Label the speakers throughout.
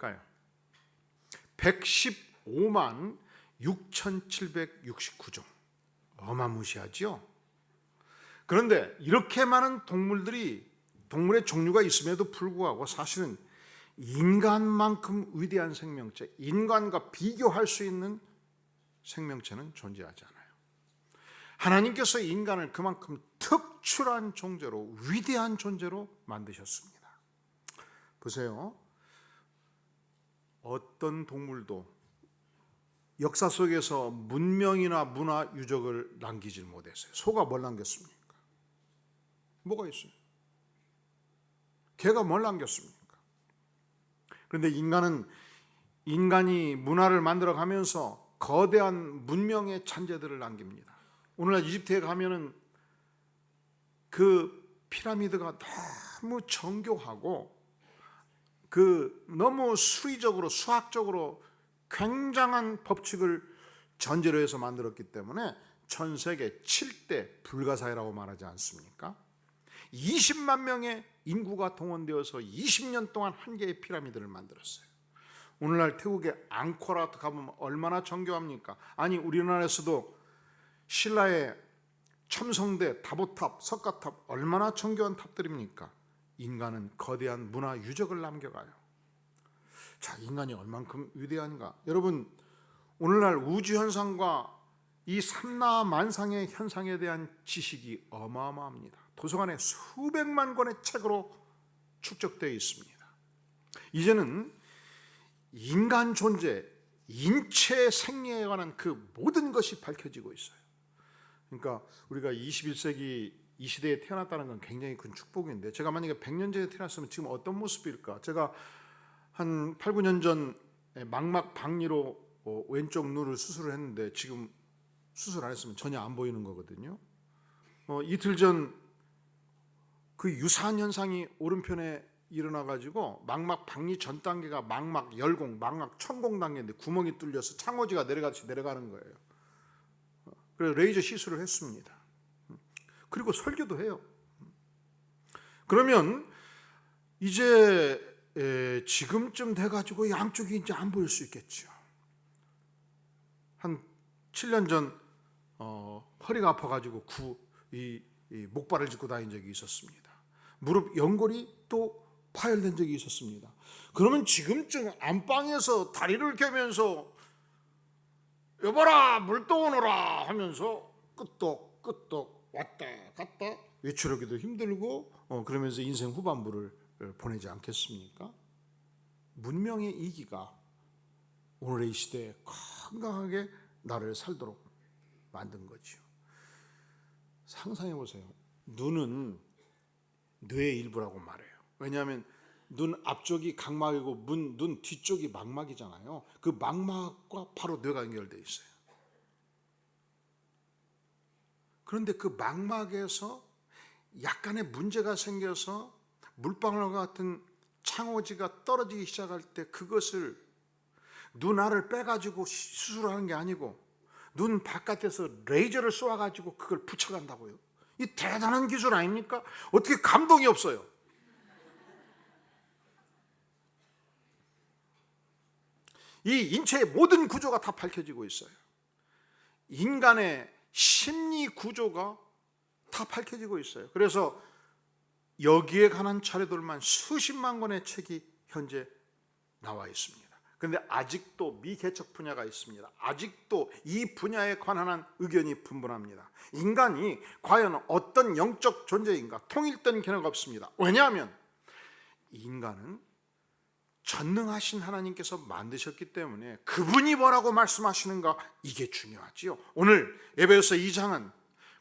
Speaker 1: 얼마일까요? 115만 6,769종. 어마무시하죠? 그런데 이렇게 많은 동물의 종류가 있음에도 불구하고 사실은 인간만큼 위대한 생명체, 인간과 비교할 수 있는 생명체는 존재하지 않아요. 하나님께서 인간을 그만큼 특출한 존재로, 위대한 존재로 만드셨습니다. 보세요. 어떤 동물도 역사 속에서 문명이나 문화 유적을 남기질 못했어요. 소가 뭘 남겼습니까? 뭐가 있어요? 개가 뭘 남겼습니까? 그런데 인간이 문화를 만들어가면서 거대한 문명의 잔재들을 남깁니다. 오늘날 이집트에 가면은 그 피라미드가 너무 정교하고 너무 수리적으로, 수학적으로 굉장한 법칙을 전제로 해서 만들었기 때문에 전 세계 7대 불가사의라고 말하지 않습니까? 20만 명의 인구가 동원되어서 20년 동안 한 개의 피라미드를 만들었어요. 오늘날 태국의 앙코르와트 가보면 얼마나 정교합니까? 아니, 우리나라에서도 신라의 첨성대, 다보탑, 석가탑 얼마나 정교한 탑들입니까? 인간은 거대한 문화 유적을 남겨가요. 자, 인간이 얼만큼 위대한가? 여러분, 오늘날 우주현상과 이 삼라만상의 현상에 대한 지식이 어마어마합니다. 도서관에 수백만 권의 책으로 축적되어 있습니다. 이제는 인간 존재, 인체 생리에 관한 그 모든 것이 밝혀지고 있어요. 그러니까 우리가 21세기 이 시대에 태어났다는 건 굉장히 큰 축복인데, 제가 만약에 100년 전에 태어났으면 지금 어떤 모습일까? 제가 한 8, 9년 전 망막 박리로 왼쪽 눈을 수술을 했는데 지금 수술 안 했으면 전혀 안 보이는 거거든요. 이틀 전 그 유사한 현상이 오른편에 일어나가지고 망막 박리 전 단계가 망막 열공, 망막 천공 단계인데 구멍이 뚫려서 창호지가 내려가는 거예요. 그래서 레이저 시술을 했습니다. 그리고 설교도 해요. 그러면 이제 지금쯤 돼가지고 양쪽이 이제 안 보일 수 있겠죠. 한 7년 전 허리가 아파가지고 목발을 짚고 다닌 적이 있었습니다. 무릎 연골이 또 파열된 적이 있었습니다. 그러면 지금쯤 안방에서 다리를 펴면서 여봐라 물 떠오너라 하면서 끄떡끄떡 왔다 갔다 외출하기도 힘들고 그러면서 인생 후반부를 보내지 않겠습니까? 문명의 이기가 오늘의 이 시대에 건강하게 나를 살도록 만든 거죠. 상상해 보세요. 눈은 뇌의 일부라고 말해요. 왜냐하면 눈 앞쪽이 각막이고 눈 뒤쪽이 망막이잖아요. 그 망막과 바로 뇌가 연결되어 있어요. 그런데 그 망막에서 약간의 문제가 생겨서 물방울과 같은 창호지가 떨어지기 시작할 때 그것을 눈알을 빼가지고 수술하는 게 아니고 눈 바깥에서 레이저를 쏘아가지고 그걸 붙여간다고요. 이 대단한 기술 아닙니까? 어떻게 감동이 없어요? 이 인체의 모든 구조가 다 밝혀지고 있어요. 인간의 심리 구조가 다 밝혀지고 있어요. 그래서 여기에 관한 차례들만 수십만 권의 책이 현재 나와 있습니다. 그런데 아직도 미개척 분야가 있습니다. 아직도 이 분야에 관한 의견이 분분합니다. 인간이 과연 어떤 영적 존재인가 통일된 견해가 없습니다. 왜냐하면 인간은 전능하신 하나님께서 만드셨기 때문에 그분이 뭐라고 말씀하시는가 이게 중요하지요. 오늘 에베소서 2장은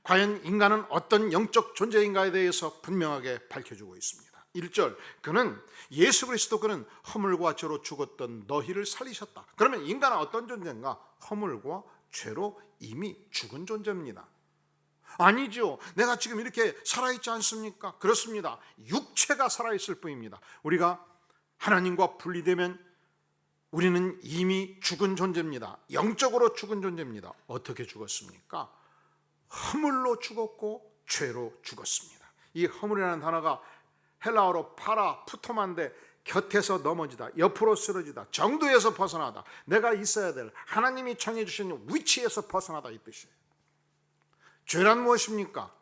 Speaker 1: 과연 인간은 어떤 영적 존재인가에 대해서 분명하게 밝혀주고 있습니다. 1절, 그는 예수 그리스도 그는 허물과 죄로 죽었던 너희를 살리셨다. 그러면 인간은 어떤 존재인가? 허물과 죄로 이미 죽은 존재입니다. 아니죠. 내가 지금 이렇게 살아있지 않습니까? 그렇습니다. 육체가 살아있을 뿐입니다. 우리가 하나님과 분리되면 우리는 이미 죽은 존재입니다. 영적으로 죽은 존재입니다. 어떻게 죽었습니까? 허물로 죽었고 죄로 죽었습니다. 이 허물이라는 단어가 헬라어로 파라 푸토마인데 곁에서 넘어지다, 옆으로 쓰러지다, 정도에서 벗어나다, 내가 있어야 될 하나님이 정해주신 위치에서 벗어나다 이 뜻이에요. 죄란 무엇입니까?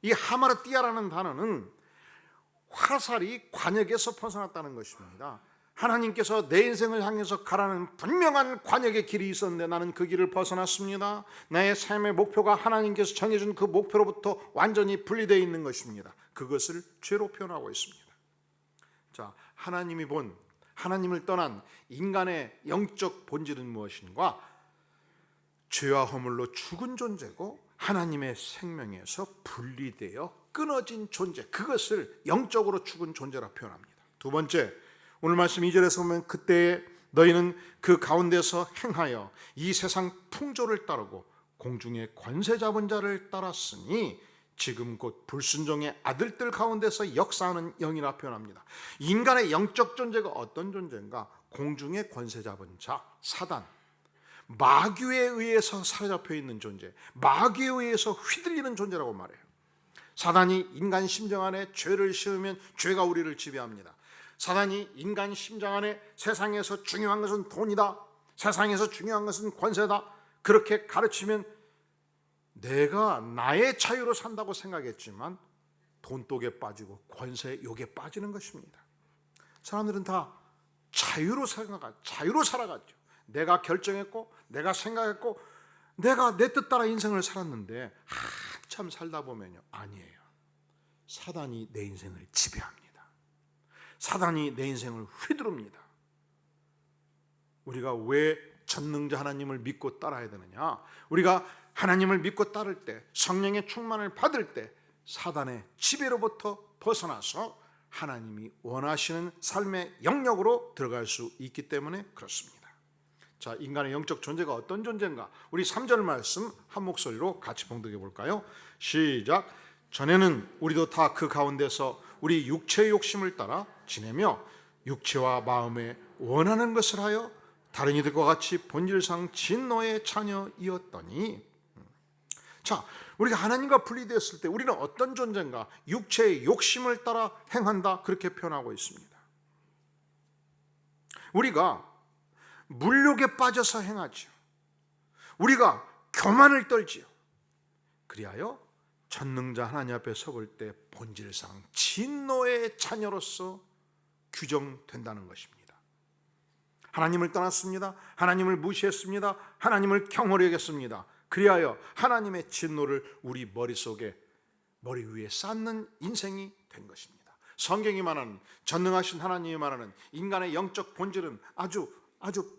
Speaker 1: 이 하마르띠아라는 단어는 화살이 관역에서 벗어났다는 것입니다. 하나님께서 내 인생을 향해서 가라는 분명한 관역의 길이 있었는데 나는 그 길을 벗어났습니다. 나의 삶의 목표가 하나님께서 정해준 그 목표로부터 완전히 분리되어 있는 것입니다. 그것을 죄로 표현하고 있습니다. 자, 하나님을 떠난 인간의 영적 본질은 무엇인가? 죄와 허물로 죽은 존재고 하나님의 생명에서 분리되어 끊어진 존재, 그것을 영적으로 죽은 존재라 표현합니다. 두 번째, 오늘 말씀 2절에서 보면 그때에 너희는 그 가운데서 행하여 이 세상 풍조를 따르고 공중의 권세 잡은 자를 따랐으니 지금 곧 불순종의 아들들 가운데서 역사하는 영이라 표현합니다. 인간의 영적 존재가 어떤 존재인가? 공중의 권세 잡은 자, 사단, 마귀에 의해서 사로잡혀 있는 존재, 마귀에 의해서 휘둘리는 존재라고 말해요. 사단이 인간 심정 안에 죄를 심으면 죄가 우리를 지배합니다. 사단이 인간 심장 안에 세상에서 중요한 것은 돈이다, 세상에서 중요한 것은 권세다, 그렇게 가르치면 내가 나의 자유로 산다고 생각했지만 돈독에 빠지고 권세 욕에 빠지는 것입니다. 사람들은 다 자유로 살아가죠. 내가 결정했고 내가 생각했고 내가 내 뜻 따라 인생을 살았는데 한참 살다 보면요, 아니에요. 사단이 내 인생을 지배합니다. 사단이 내 인생을 휘두릅니다. 우리가 왜 전능자 하나님을 믿고 따라야 되느냐? 우리가 하나님을 믿고 따를 때, 성령의 충만을 받을 때 사단의 지배로부터 벗어나서 하나님이 원하시는 삶의 영역으로 들어갈 수 있기 때문에 그렇습니다. 자, 인간의 영적 존재가 어떤 존재인가? 우리 3절 말씀 한 목소리로 같이 봉독해 볼까요? 시작. 전에는 우리도 다 그 가운데서 우리 육체의 욕심을 따라 지내며 육체와 마음에 원하는 것을 하여 다른 이들과 같이 본질상 진노의 자녀이었더니, 자, 우리가 하나님과 분리되었을 때 우리는 어떤 존재인가? 육체의 욕심을 따라 행한다, 그렇게 표현하고 있습니다. 우리가 물욕에 빠져서 행하지요. 우리가 교만을 떨지요. 그리하여 전능자 하나님 앞에 서볼 때 본질상 진노의 자녀로서 규정된다는 것입니다. 하나님을 떠났습니다. 하나님을 무시했습니다. 하나님을 경홀히 여겼습니다. 그리하여 하나님의 진노를 우리 머리 위에 쌓는 인생이 된 것입니다. 성경이 말하는, 전능하신 하나님이 말하는 인간의 영적 본질은 아주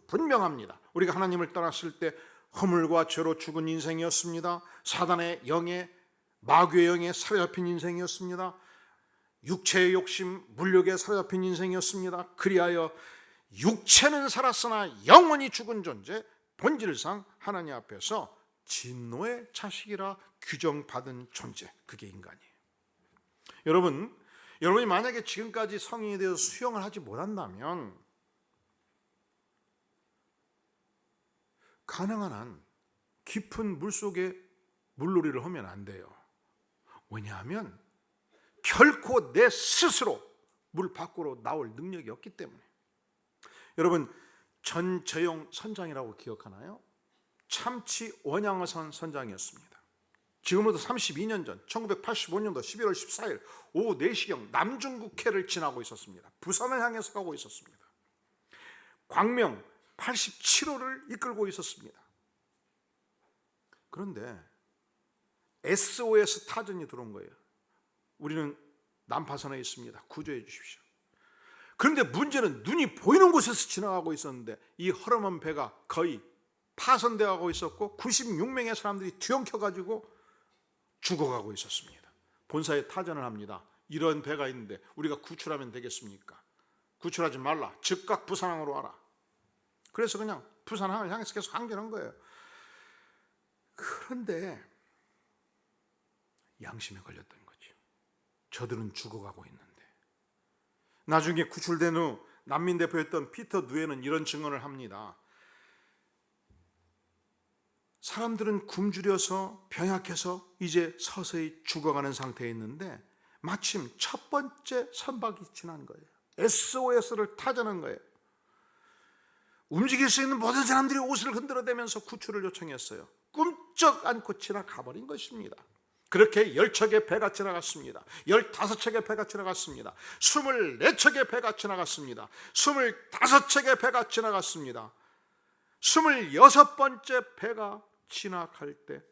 Speaker 1: 분명합니다. 우리가 하나님을 떠났을 때 허물과 죄로 죽은 인생이었습니다. 사단의 영에, 마귀의 영에 사로잡힌 인생이었습니다. 육체의 욕심, 물욕에 사로잡힌 인생이었습니다. 그리하여 육체는 살았으나 영원히 죽은 존재, 본질상 하나님 앞에서 진노의 자식이라 규정받은 존재, 그게 인간이에요. 여러분이 만약에 지금까지 성인이 되어서 수영을 하지 못한다면 가능한 한 깊은 물속에 물놀이를 하면 안 돼요. 왜냐하면 결코 내 스스로 물 밖으로 나올 능력이 없기 때문에. 여러분, 전재용 선장이라고 기억하나요? 참치 원양어선 선장이었습니다. 지금으로부터 32년 전 1985년도 11월 14일 오후 4시경 남중국해를 지나고 있었습니다. 부산을 향해서 가고 있었습니다. 광명 87호를 이끌고 있었습니다. 그런데 SOS 타전이 들어온 거예요. 우리는 난파선에 있습니다. 구조해 주십시오. 그런데 문제는 눈이 보이는 곳에서 지나가고 있었는데 이 허름한 배가 거의 파손되어 가고 있었고 96명의 사람들이 뒤엉켜가지고 죽어가고 있었습니다. 본사에 타전을 합니다. 이런 배가 있는데 우리가 구출하면 되겠습니까? 구출하지 말라. 즉각 부산항으로 와라. 그래서 그냥 부산항을 향해서 계속 항전한 거예요. 그런데 양심에 걸렸던 거죠. 저들은 죽어가고 있는데. 나중에 구출된 후 난민 대표였던 피터 누에는 이런 증언을 합니다. 사람들은 굶주려서 병약해서 이제 서서히 죽어가는 상태에 있는데 마침 첫 번째 선박이 지난 거예요. SOS를 타자는 거예요. 움직일 수 있는 모든 사람들이 옷을 흔들어대면서 구출을 요청했어요. 꿈쩍 않고 지나가버린 것입니다. 그렇게 10척의 배가 지나갔습니다. 15척의 배가 지나갔습니다. 24척의 배가 지나갔습니다. 25척의 배가 지나갔습니다. 26번째 배가 지나갈 때,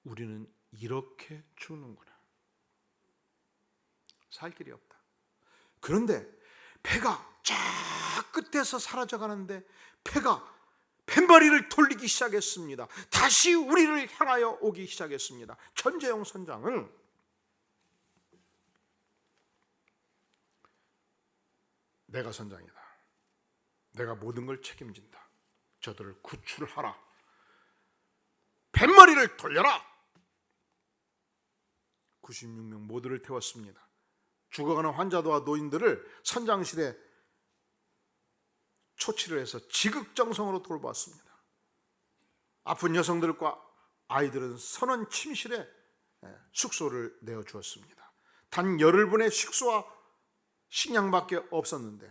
Speaker 1: 우리는 이렇게 죽는구나. 살 길이 없다. 그런데 배가 저 끝에서 사라져가는데 배가 뱃머리를 돌리기 시작했습니다. 다시 우리를 향하여 오기 시작했습니다. 전재용 선장은 내가 선장이다. 내가 모든 걸 책임진다. 저들을 구출하라. 뱃머리를 돌려라. 96명 모두를 태웠습니다. 죽어가는 환자와 노인들을 선장실에 초치를 해서 지극정성으로 돌보았습니다. 아픈 여성들과 아이들은 선원 침실에 숙소를 내어주었습니다. 단 열흘분의 식수와 식량밖에 없었는데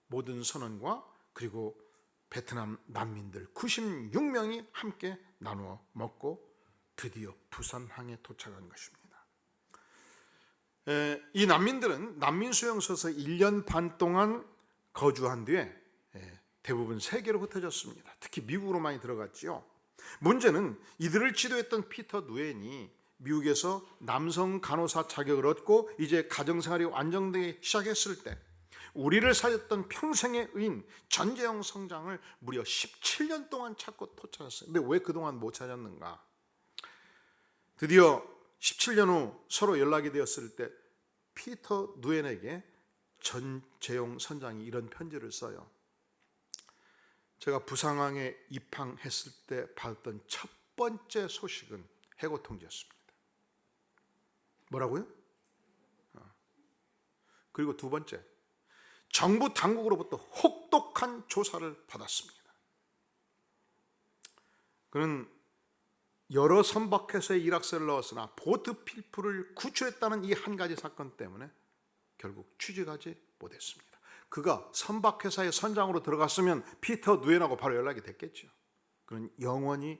Speaker 1: 모든 선원과 그리고 베트남 난민들 96명이 함께 나누어 먹고 드디어 부산항에 도착한 것입니다. 이 난민들은 난민 수용소에서 1년 반 동안 거주한 뒤에 대부분 세계로 흩어졌습니다. 특히 미국으로 많이 들어갔지요. 문제는 이들을 지도했던 피터 누엔이 미국에서 남성 간호사 자격을 얻고 이제 가정생활이 안정되기 시작했을 때 우리를 살렸던 평생의 의인 전재용 선장을 무려 17년 동안 찾고 도착했어요. 근데 왜 그동안 못 찾았는가? 드디어 17년 후 서로 연락이 되었을 때 피터 누엔에게 전재용 선장이 이런 편지를 써요. 제가 부산항에 입항했을 때 받았던 첫 번째 소식은 해고 통지였습니다. 뭐라고요? 그리고 두 번째, 정부 당국으로부터 혹독한 조사를 받았습니다. 그는 여러 선박회사에 일학서를 넣었으나 보트필프를 구출했다는 이 한 가지 사건 때문에 결국 취직하지 못했습니다. 그가 선박회사의 선장으로 들어갔으면 피터 누엔하고 바로 연락이 됐겠죠. 그는 영원히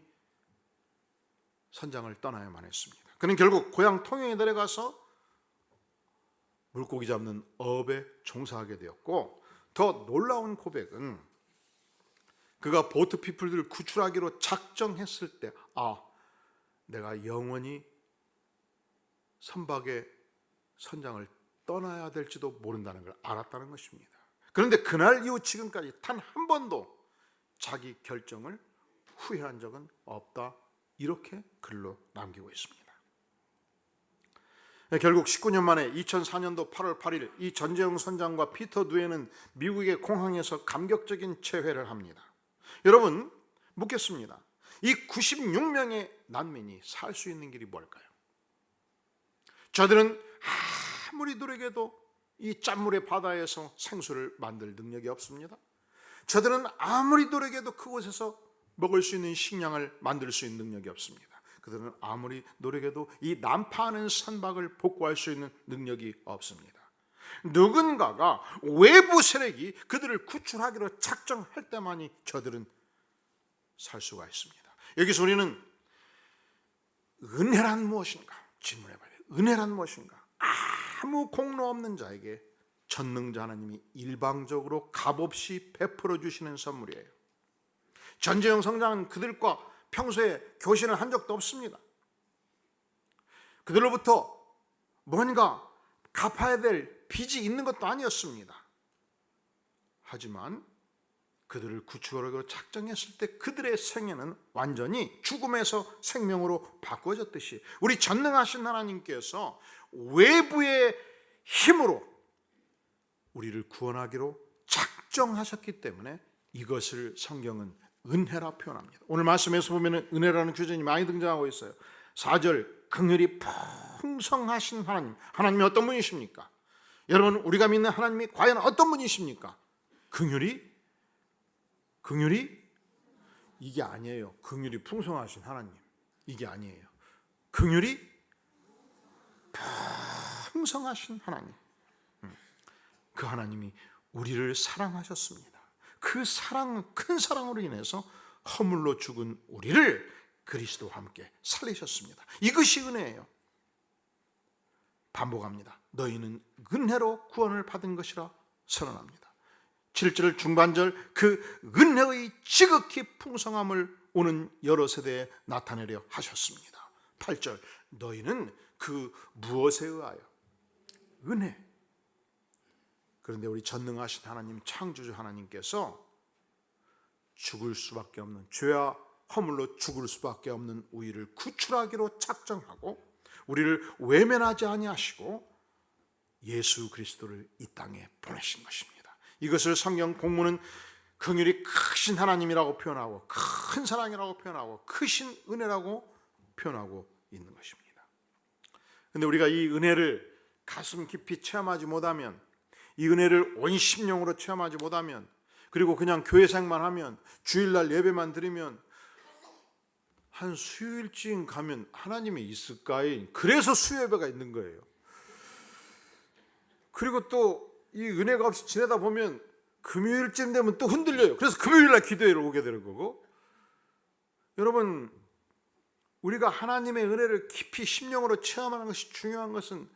Speaker 1: 선장을 떠나야만 했습니다. 그는 결국 고향 통영에 내려가서 물고기 잡는 업에 종사하게 되었고, 더 놀라운 고백은 그가 보트피플들을 구출하기로 작정했을 때 내가 영원히 선박의 선장을 떠나야 될지도 모른다는 걸 알았다는 것입니다. 그런데 그날 이후 지금까지 단 한 번도 자기 결정을 후회한 적은 없다. 이렇게 글로 남기고 있습니다. 결국 19년 만에 2004년도 8월 8일 이 전재용 선장과 피터 누엔은 미국의 공항에서 감격적인 재회를 합니다. 여러분, 묻겠습니다. 이 96명의 난민이 살 수 있는 길이 뭘까요? 저들은 아무리 노력해도 이 짠물의 바다에서 생수를 만들 능력이 없습니다. 저들은 아무리 노력해도 그곳에서 먹을 수 있는 식량을 만들 수 있는 능력이 없습니다. 그들은 아무리 노력해도 이 난파하는 선박을 복구할 수 있는 능력이 없습니다. 누군가가 외부 세력이 그들을 구출하기로 작정할 때만이 저들은 살 수가 있습니다. 여기서 우리는 은혜란 무엇인가 질문해봐야 돼요. 은혜란 무엇인가? 아무 공로 없는 자에게 전능자 하나님이 일방적으로 값없이 베풀어 주시는 선물이에요. 전재용 선장은 그들과 평소에 교신을 한 적도 없습니다. 그들로부터 뭔가 갚아야 될 빚이 있는 것도 아니었습니다. 하지만 그들을 구출하기로 작정했을 때 그들의 생애는 완전히 죽음에서 생명으로 바꿔졌듯이 우리 전능하신 하나님께서 외부의 힘으로 우리를 구원하기로 작정하셨기 때문에 이것을 성경은 은혜라 표현합니다. 오늘 말씀에서 보면 은혜라는 규정이 많이 등장하고 있어요. 4절, 긍휼이 풍성하신 하나님. 하나님이 어떤 분이십니까? 여러분, 우리가 믿는 하나님이 과연 어떤 분이십니까? 긍휼이 이게 아니에요. 긍휼이 풍성하신 하나님, 이게 아니에요. 긍휼이 풍성하신 하나님. 그 하나님이 우리를 사랑하셨습니다. 그 사랑, 큰 사랑으로 인해서 허물로 죽은 우리를 그리스도와 함께 살리셨습니다. 이것이 은혜예요. 반복합니다. 너희는 은혜로 구원을 받은 것이라 선언합니다. 7절 중반절 그 은혜의 지극히 풍성함을 오는 여러 세대에 나타내려 하셨습니다. 8절 너희는 그 무엇에 의하여 은혜. 그런데 우리 전능하신 하나님, 창조주 하나님께서 죽을 수밖에 없는, 죄와 허물로 죽을 수밖에 없는 우리를 구출하기로 작정하고 우리를 외면하지 아니하시고 예수 그리스도를 이 땅에 보내신 것입니다. 이것을 성경 본문은 긍휼이 크신 하나님이라고 표현하고 큰 사랑이라고 표현하고 크신 은혜라고 표현하고 있는 것입니다. 그런데 우리가 이 은혜를 가슴 깊이 체험하지 못하면, 이 은혜를 온 심령으로 체험하지 못하면, 그리고 그냥 교회생만 하면, 주일날 예배만 드리면, 한 수요일쯤 가면 하나님이 있을까요? 그래서 수요예배가 있는 거예요. 그리고 또 이 은혜가 없이 지내다 보면 금요일쯤 되면 또 흔들려요. 그래서 금요일날 기도회를 오게 되는 거고. 여러분, 우리가 하나님의 은혜를 깊이 심령으로 체험하는 것이 중요한 것은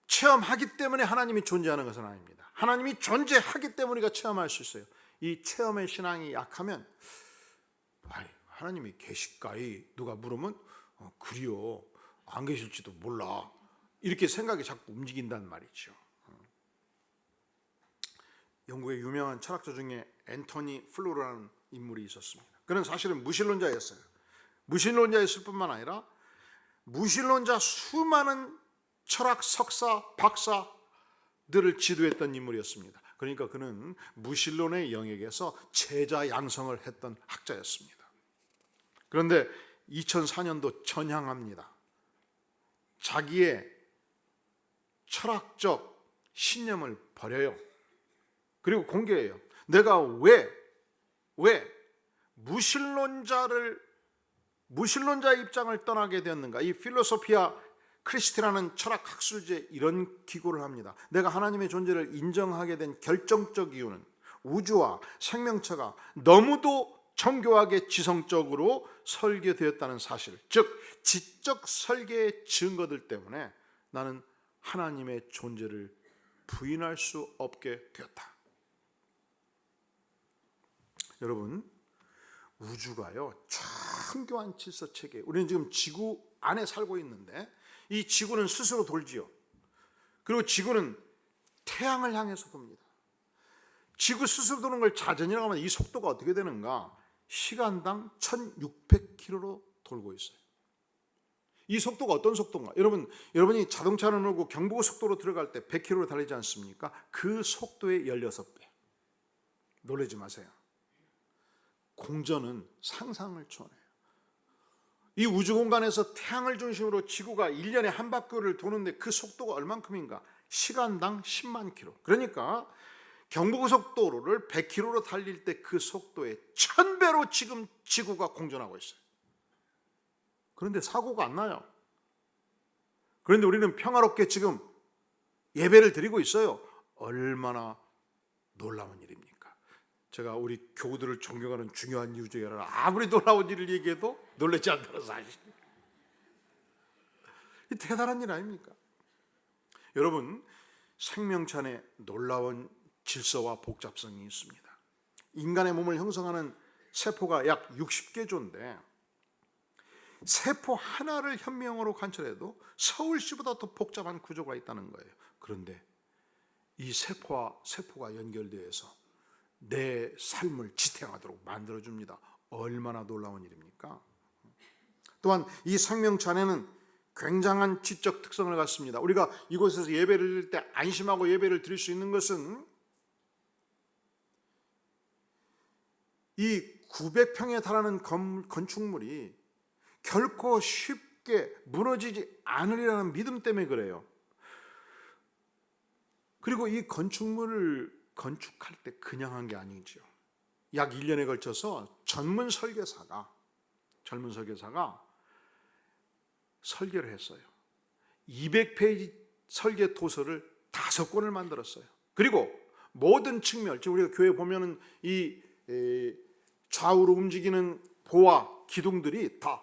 Speaker 1: 체험하기 때문에 하나님이 존재하는 것은 아닙니다. 하나님이 존재하기 때문에 우리가 체험할 수 있어요. 이 체험의 신앙이 약하면 하나님이 계실까이 누가 물으면 그리요, 안 계실지도 몰라, 이렇게 생각이 자꾸 움직인단 말이죠. 영국의 유명한 철학자 중에 앤토니 플루라는 인물이 있었습니다. 그는 사실은 무신론자였어요. 무신론자였을 뿐만 아니라 무신론자 수많은 철학 석사, 박사들을 지도했던 인물이었습니다. 그러니까 그는 무신론의 영역에서 제자 양성을 했던 학자였습니다. 그런데 2004년도 전향합니다. 자기의 철학적 신념을 버려요. 그리고 공개해요. 내가 왜 무신론자의 입장을 떠나게 되었는가. 이 필로소피아 크리스티라는 철학 학술지에 이런 기고를 합니다. 내가 하나님의 존재를 인정하게 된 결정적 이유는 우주와 생명체가 너무도 정교하게 지성적으로 설계되었다는 사실, 즉 지적 설계의 증거들 때문에 나는 하나님의 존재를 부인할 수 없게 되었다. 여러분, 우주가요 정교한 질서 체계, 우리는 지금 지구 안에 살고 있는데 이 지구는 스스로 돌지요. 그리고 지구는 태양을 향해서 돕니다. 지구 스스로 도는 걸 자전이라고 하면 이 속도가 어떻게 되는가? 시간당 1600km로 돌고 있어요. 이 속도가 어떤 속도인가? 여러분이 자동차를 몰고 경부고속도로 들어갈 때 100km로 달리지 않습니까? 그 속도의 16배. 놀라지 마세요. 공전은 상상을 초월해요. 이 우주 공간에서 태양을 중심으로 지구가 1년에 한 바퀴를 도는데 그 속도가 얼만큼인가? 시간당 10만 킬로. 그러니까 경부고속도로를 100km로 달릴 때 그 속도의 1000배로 지금 지구가 공전하고 있어요. 그런데 사고가 안 나요. 그런데 우리는 평화롭게 지금 예배를 드리고 있어요. 얼마나 놀라운 일입니까? 제가 우리 교우들을 존경하는 중요한 이유 중에 하나는 아무리 놀라운 일을 얘기해도 놀라지 않다는 사실. 이 대단한 일 아닙니까? 여러분, 생명체 안에 놀라운 질서와 복잡성이 있습니다. 인간의 몸을 형성하는 세포가 약 60개조인데 세포 하나를 현미경으로 관찰해도 서울시보다 더 복잡한 구조가 있다는 거예요. 그런데 이 세포가 연결되어서 내 삶을 지탱하도록 만들어줍니다. 얼마나 놀라운 일입니까? 또한 이 생명체 안에는 굉장한 지적 특성을 갖습니다. 우리가 이곳에서 예배를 드릴 때 안심하고 예배를 드릴 수 있는 것은 이 900평에 달하는 건축물이 결코 쉽게 무너지지 않으리라는 믿음 때문에 그래요. 그리고 이 건축물을 건축할 때 그냥 한 게 아니죠. 약 1년에 걸쳐서 젊은 설계사가 설계를 했어요. 200페이지 설계 도서를 5권을 만들었어요. 그리고 모든 측면, 지금 우리가 교회 보면은 이 좌우로 움직이는 보와 기둥들이 다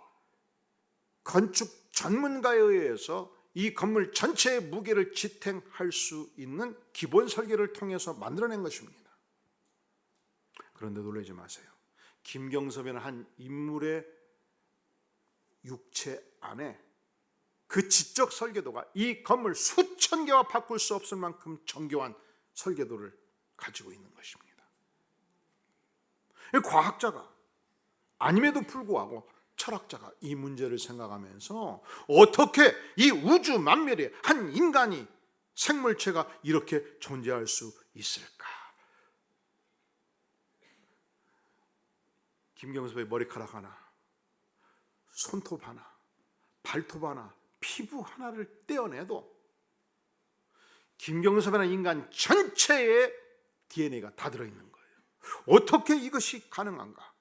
Speaker 1: 건축 전문가에 의해서 이 건물 전체의 무게를 지탱할 수 있는 기본 설계를 통해서 만들어낸 것입니다. 그런데 놀라지 마세요. 김경섭이라는 한 인물의 육체 안에 그 지적 설계도가 이 건물 수천 개와 바꿀 수 없을 만큼 정교한 설계도를 가지고 있는 것입니다. 과학자가 아님에도 불구하고 철학자가 이 문제를 생각하면서 어떻게 이 우주 만멸에 한 인간이, 생물체가 이렇게 존재할 수 있을까? 김경섭의 머리카락 하나, 손톱 하나, 발톱 하나, 피부 하나를 떼어내도 김경섭이라는 인간 전체의 DNA가 다 들어있는 거예요. 어떻게 이것이 가능한가?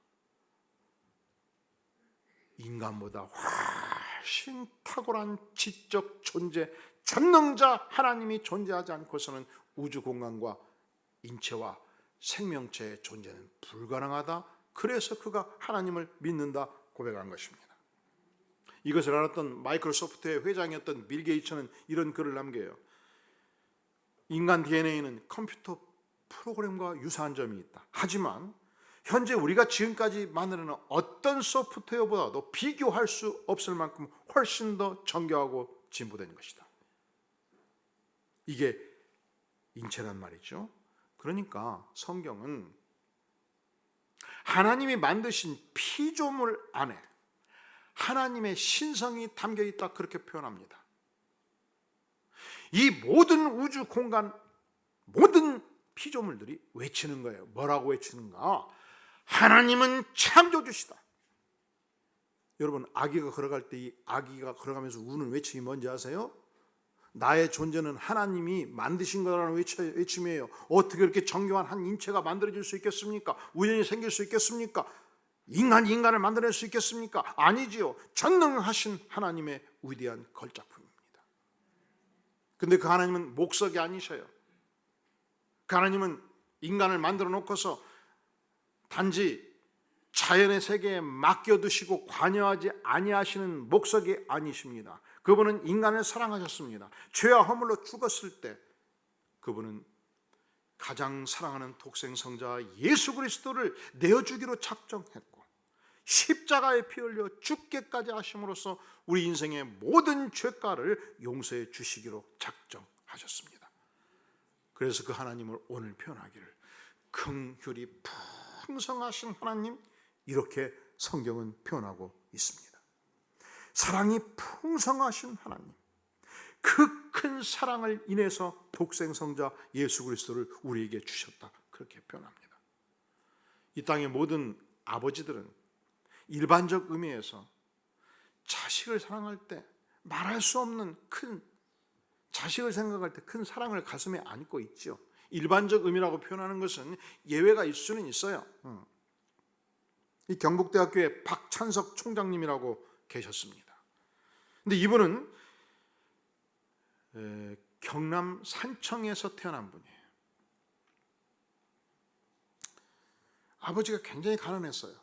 Speaker 1: 인간보다 훨씬 탁월한 지적 존재, 전능자 하나님이 존재하지 않고서는 우주 공간과 인체와 생명체의 존재는 불가능하다. 그래서 그가 하나님을 믿는다 고백한 것입니다. 이것을 알았던 마이크로소프트의 회장이었던 빌 게이츠는 이런 글을 남겨요. 인간 DNA는 컴퓨터 프로그램과 유사한 점이 있다. 하지만 현재 우리가 지금까지 만드는 어떤 소프트웨어보다도 비교할 수 없을 만큼 훨씬 더 정교하고 진보된 것이다. 이게 인체란 말이죠. 그러니까 성경은 하나님이 만드신 피조물 안에 하나님의 신성이 담겨 있다 그렇게 표현합니다. 이 모든 우주 공간, 모든 피조물들이 외치는 거예요. 뭐라고 외치는가? 하나님은 창조주시다. 여러분, 아기가 걸어갈 때 이 아기가 걸어가면서 우는 외침이 뭔지 아세요? 나의 존재는 하나님이 만드신 거라는 외침이에요. 어떻게 그렇게 정교한 한 인체가 만들어질 수 있겠습니까? 우연히 생길 수 있겠습니까? 인간이 인간을 만들어낼 수 있겠습니까? 아니지요. 전능하신 하나님의 위대한 걸작품입니다. 근데 그 하나님은 목석이 아니셔요. 그 하나님은 인간을 만들어 놓고서 단지 자연의 세계에 맡겨두시고 관여하지 아니하시는 목석이 아니십니다. 그분은 인간을 사랑하셨습니다. 죄와 허물로 죽었을 때 그분은 가장 사랑하는 독생성자 예수 그리스도를 내어주기로 작정했고 십자가에 피 흘려 죽게까지 하심으로써 우리 인생의 모든 죄가를 용서해 주시기로 작정하셨습니다. 그래서 그 하나님을 오늘 표현하기를 긍휼이 풍성하신 하나님, 이렇게 성경은 표현하고 있습니다. 사랑이 풍성하신 하나님, 그 큰 사랑을 인해서 독생성자 예수 그리스도를 우리에게 주셨다 그렇게 표현합니다. 이 땅의 모든 아버지들은 일반적 의미에서 자식을 사랑할 때 말할 수 없는 큰, 자식을 생각할 때 큰 사랑을 가슴에 안고 있죠. 일반적 의미라고 표현하는 것은 예외가 있을 수는 있어요. 이 경북대학교의 박찬석 총장님이라고 계셨습니다. 근데 이분은 경남 산청에서 태어난 분이에요. 아버지가 굉장히 가난했어요.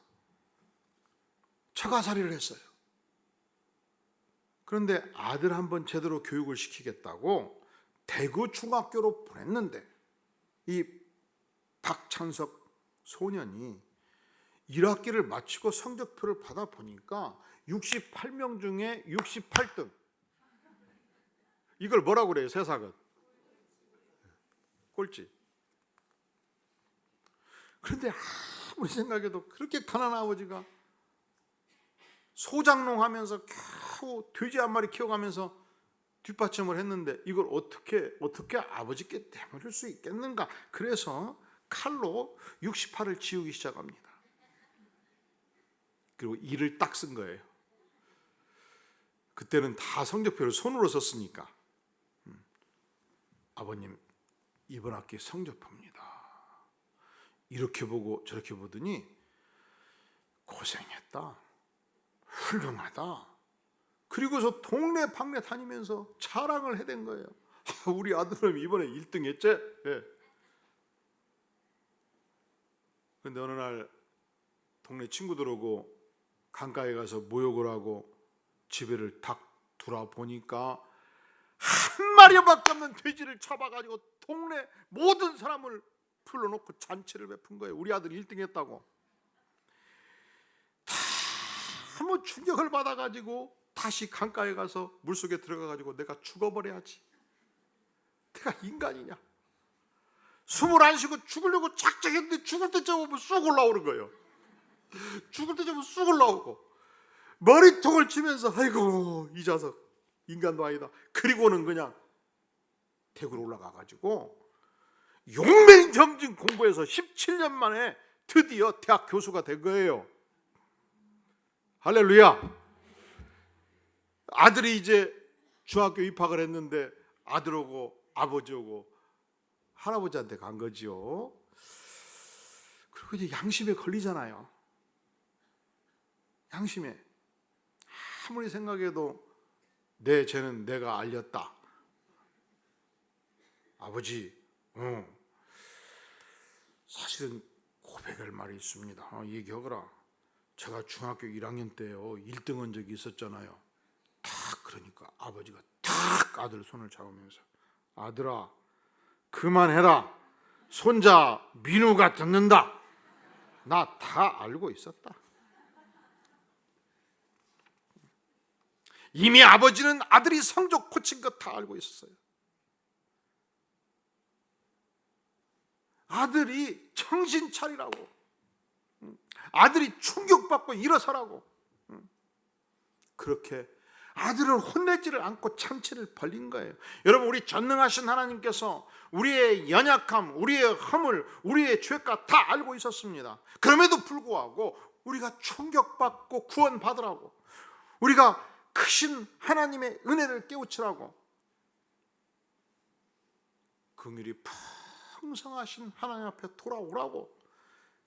Speaker 1: 처가살이를 했어요. 그런데 아들 한번 제대로 교육을 시키겠다고 대구 중학교로 보냈는데 이 박찬석 소년이 1학기를 마치고 성적표를 받아보니까 68명 중에 68등. 이걸 뭐라고 그래요? 세상은 꼴찌. 그런데 아무리 생각해도 그렇게 가난한 아버지가 소장농 하면서 겨우 돼지 한 마리 키워가면서 뒷받침을 했는데 이걸 어떻게 아버지께 내버릴 수 있겠는가? 그래서 칼로 68을 지우기 시작합니다. 그리고 2를 딱 쓴 거예요. 그때는 다 성적표를 손으로 썼으니까. 아버님, 이번 학기 성적표입니다. 이렇게 보고 저렇게 보더니 고생했다, 훌륭하다. 그리고서 동네 방네 다니면서 자랑을 해댄 거예요. 우리 아들은 이번에 1등 했지? 네. 근데 어느 날 동네 친구들 오고 강가에 가서 모욕을 하고 집에를 딱 돌아보니까 한 마리밖에 없는 돼지를 잡아가지고 동네 모든 사람을 불러놓고 잔치를 베푼 거예요. 우리 아들 1등 했다고. 너무 충격을 받아가지고 다시 강가에 가서 물속에 들어가가지고 내가 죽어버려야지. 내가 인간이냐. 숨을 안 쉬고 죽으려고 작작했는데 죽을 때쯤 오면 쑥 올라오는 거예요. 죽을 때쯤 오면 쑥 올라오고 머리통을 치면서 아이고 이 자석 인간도 아니다. 그리고는 그냥 대구로 올라가가지고 용맹정진 공부해서 17년 만에 드디어 대학 교수가 된 거예요. 할렐루야. 아들이 이제 중학교 입학을 했는데 아들하고 아버지하고 할아버지한테 간 거지요. 그리고 이제 양심에 걸리잖아요. 양심에 아무리 생각해도 내 죄는 내가 알렸다. 아버지, 사실은 고백할 말이 있습니다. 얘기하거라. 제가 중학교 1학년 때요 1등 한 적이 있었잖아요. 딱 그러니까 아버지가 딱 아들 손을 잡으면서 아들아 그만해라. 손자 민우가 듣는다. 나 다 알고 있었다. 이미 아버지는 아들이 성적 고친 거 다 알고 있었어요. 아들이 정신 차리라고, 아들이 충격받고 일어서라고, 그렇게 아들을 혼내지를 않고 참치를 벌린 거예요. 여러분, 우리 전능하신 하나님께서 우리의 연약함, 우리의 허물, 우리의 죄가 다 알고 있었습니다. 그럼에도 불구하고 우리가 충격받고 구원받으라고, 우리가 크신 하나님의 은혜를 깨우치라고, 긍휼이 풍성하신 하나님 앞에 돌아오라고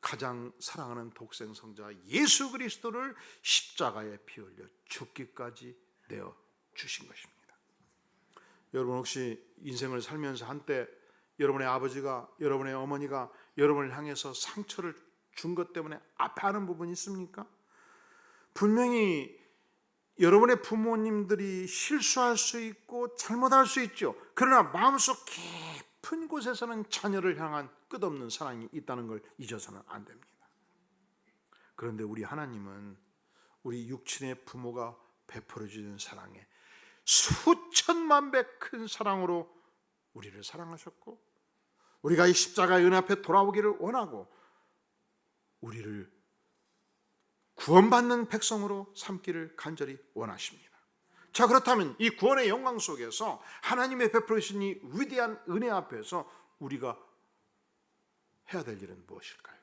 Speaker 1: 가장 사랑하는 독생성자 예수 그리스도를 십자가에 피 흘려 죽기까지 내어 주신 것입니다. 여러분, 혹시 인생을 살면서 한때 여러분의 아버지가, 여러분의 어머니가 여러분을 향해서 상처를 준 것 때문에 아파하는 부분이 있습니까? 분명히 여러분의 부모님들이 실수할 수 있고 잘못할 수 있죠. 그러나 마음속 깊은 곳에서는 자녀를 향한 끝없는 사랑이 있다는 걸 잊어서는 안 됩니다. 그런데 우리 하나님은 우리 육친의 부모가 베풀어주는 사랑에 수천만 배 큰 사랑으로 우리를 사랑하셨고, 우리가 이 십자가의 은혜 앞에 돌아오기를 원하고 우리를 구원받는 백성으로 삼기를 간절히 원하십니다. 자, 그렇다면 이 구원의 영광 속에서 하나님의 베풀으신 이 위대한 은혜 앞에서 우리가 해야 될 일은 무엇일까요?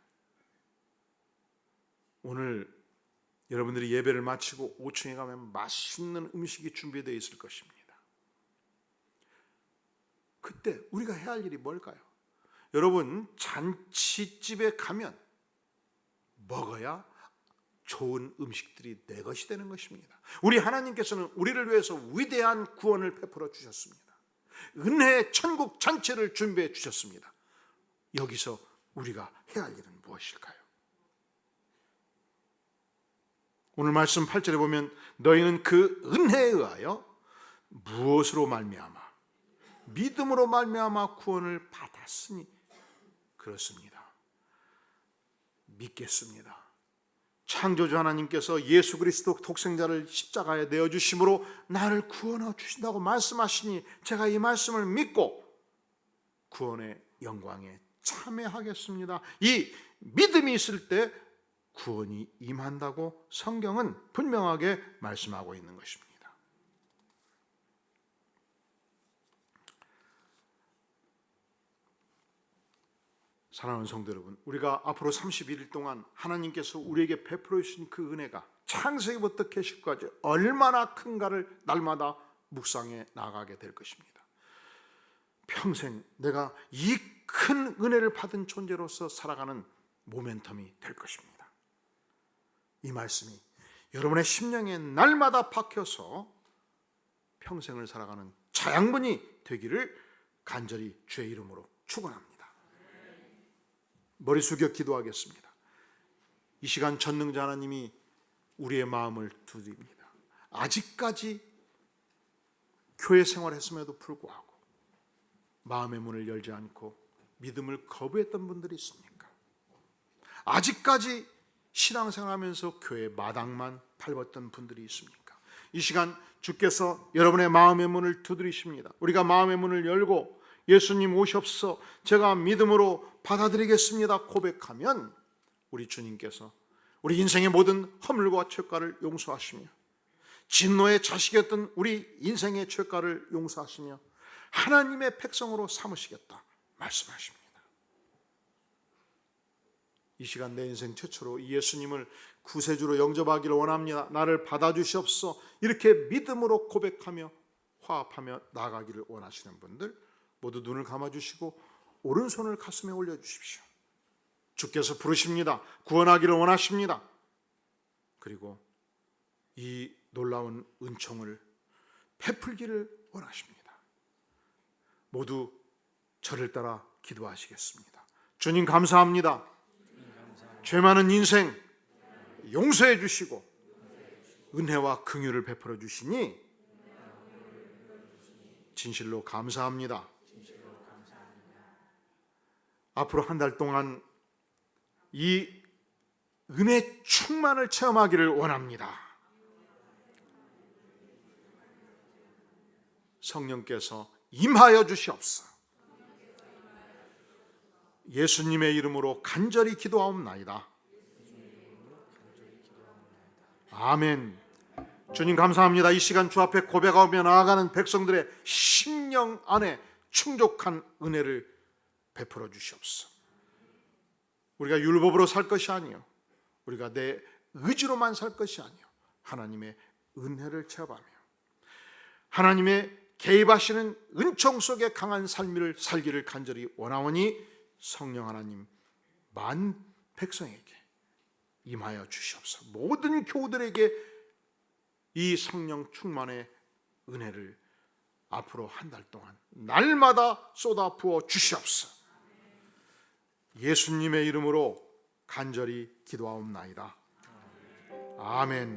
Speaker 1: 오늘 여러분들이 예배를 마치고 5층에 가면 맛있는 음식이 준비되어 있을 것입니다. 그때 우리가 해야 할 일이 뭘까요? 여러분, 잔치집에 가면 먹어야 좋은 음식들이 내 것이 되는 것입니다. 우리 하나님께서는 우리를 위해서 위대한 구원을 베풀어 주셨습니다. 은혜의 천국 잔치를 준비해 주셨습니다. 여기서 우리가 해야 할 일은 무엇일까요? 오늘 말씀 8절에 보면 너희는 그 은혜에 의하여 무엇으로 말미암아? 믿음으로 말미암아 구원을 받았으니. 그렇습니다. 믿겠습니다. 창조주 하나님께서 예수 그리스도 독생자를 십자가에 내어주심으로 나를 구원해 주신다고 말씀하시니 제가 이 말씀을 믿고 구원의 영광에 참여하겠습니다. 이 믿음이 있을 때 구원이 임한다고 성경은 분명하게 말씀하고 있는 것입니다. 사랑하는 성도 여러분, 우리가 앞으로 31일 동안 하나님께서 우리에게 베풀어 주신 그 은혜가 창세기부터 계시까지 얼마나 큰가를 날마다 묵상해 나가게 될 것입니다. 평생 내가 이 큰 은혜를 받은 존재로서 살아가는 모멘텀이 될 것입니다. 이 말씀이 여러분의 심령에 날마다 박혀서 평생을 살아가는 자양분이 되기를 간절히 주의 이름으로 축원합니다. 머리 숙여 기도하겠습니다. 이 시간 전능자 하나님이 우리의 마음을 두드립니다. 아직까지 교회 생활했음에도 불구하고 마음의 문을 열지 않고 믿음을 거부했던 분들이 있습니까? 아직까지 신앙생활하면서 교회 마당만 밟았던 분들이 있습니까? 이 시간 주께서 여러분의 마음의 문을 두드리십니다. 우리가 마음의 문을 열고 예수님 오시옵소서, 제가 믿음으로 받아들이겠습니다 고백하면 우리 주님께서 우리 인생의 모든 허물과 죄가를 용서하시며 진노의 자식이었던 우리 인생의 죄가를 용서하시며 하나님의 백성으로 삼으시겠다 말씀하십니다. 이 시간 내 인생 최초로 예수님을 구세주로 영접하기를 원합니다. 나를 받아주시옵소서. 이렇게 믿음으로 고백하며 화합하며 나아가기를 원하시는 분들 모두 눈을 감아주시고 오른손을 가슴에 올려주십시오. 주께서 부르십니다. 구원하기를 원하십니다. 그리고 이 놀라운 은총을 베풀기를 원하십니다. 모두 저를 따라 기도하시겠습니다. 주님 감사합니다. 죄 많은 인생 용서해 주시고 은혜와 긍휼을 베풀어 주시니 진실로 감사합니다. 앞으로 한 달 동안 이 은혜 충만을 체험하기를 원합니다. 성령께서 임하여 주시옵소서. 예수님의 이름으로 간절히 기도하옵나이다. 아멘. 주님 감사합니다. 이 시간 주 앞에 고백하며 나아가는 백성들의 심령 안에 충족한 은혜를 베풀어 주시옵소서. 우리가 율법으로 살 것이 아니요 우리가 내 의지로만 살 것이 아니요 하나님의 은혜를 체험하며 하나님의 개입하시는 은총 속에 강한 삶을 살기를 간절히 원하오니 성령 하나님 만 백성에게 임하여 주시옵소서. 모든 교우들에게 이 성령 충만의 은혜를 앞으로 한 달 동안 날마다 쏟아 부어 주시옵소서. 예수님의 이름으로 간절히 기도하옵나이다. 아멘.